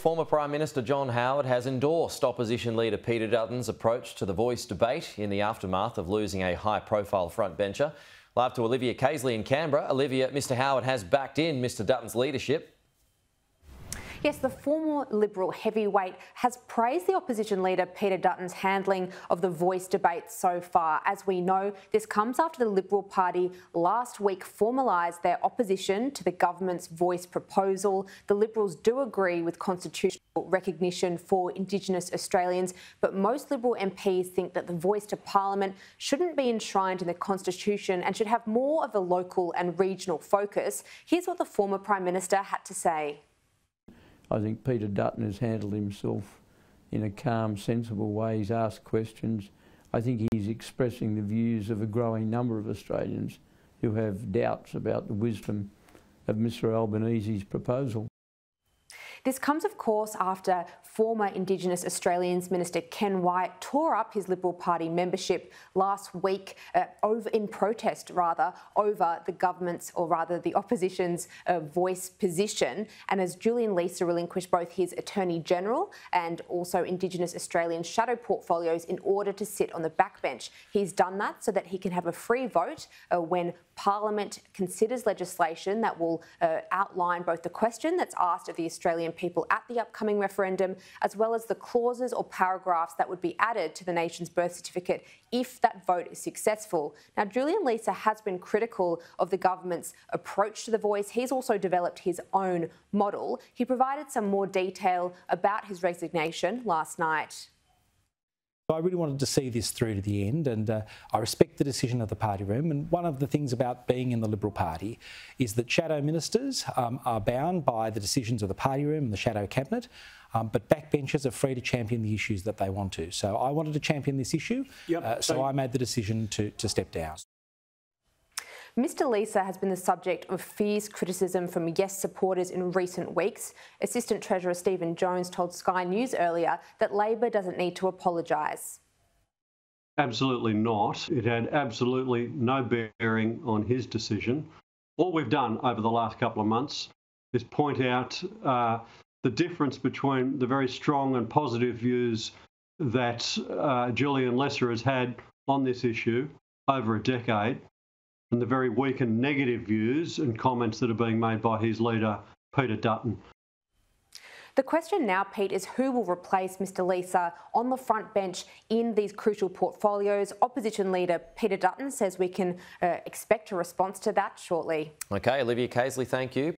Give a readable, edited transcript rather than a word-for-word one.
former Prime Minister John Howard has endorsed opposition leader Peter Dutton's approach to the Voice debate in the aftermath of losing a high-profile frontbencher. Live to Olivia Caisley in Canberra. Olivia, Mr Howard has backed in Mr Dutton's leadership. Yes, the former Liberal heavyweight has praised the opposition leader Peter Dutton's handling of the Voice debate so far. As we know, this comes after the Liberal Party last week formalised their opposition to the government's Voice proposal. The Liberals do agree with constitutional recognition for Indigenous Australians, but most Liberal MPs think that the Voice to Parliament shouldn't be enshrined in the Constitution and should have more of a local and regional focus. Here's what the former Prime Minister had to say. I think Peter Dutton has handled himself in a calm, sensible way. He's asked questions. I think he's expressing the views of a growing number of Australians who have doubts about the wisdom of Mr Albanese's proposal. This comes, of course, after former Indigenous Australians Minister Ken Wyatt tore up his Liberal Party membership last week in protest over the government's, or rather the opposition's Voice position. And as Julian Leeser relinquished both his Attorney General and also Indigenous Australian shadow portfolios in order to sit on the backbench. He's done that so that he can have a free vote when Parliament considers legislation that will outline both the question that's asked of the Australian people at the upcoming referendum, as well as the clauses or paragraphs that would be added to the nation's birth certificate if that vote is successful. Now, Julian Leeser has been critical of the government's approach to the Voice. He's also developed his own model. He provided some more detail about his resignation last night. I really wanted to see this through to the end, and I respect the decision of the party room. And one of the things about being in the Liberal Party is that shadow ministers are bound by the decisions of the party room and the shadow cabinet, but backbenchers are free to champion the issues that they want to. So I wanted to champion this issue, so I made the decision to step down. Mr Leeser has been the subject of fierce criticism from Yes supporters in recent weeks. Assistant Treasurer Stephen Jones told Sky News earlier that Labor doesn't need to apologise. Absolutely not. It had absolutely no bearing on his decision. All we've done over the last couple of months is point out the difference between the very strong and positive views that Julian Leeser has had on this issue over a decade, and the very weak and negative views and comments that are being made by his leader, Peter Dutton. The question now, Pete, is who will replace Mr Leeser on the front bench in these crucial portfolios. Opposition leader Peter Dutton says we can expect a response to that shortly. OK, Olivia Caisley, thank you.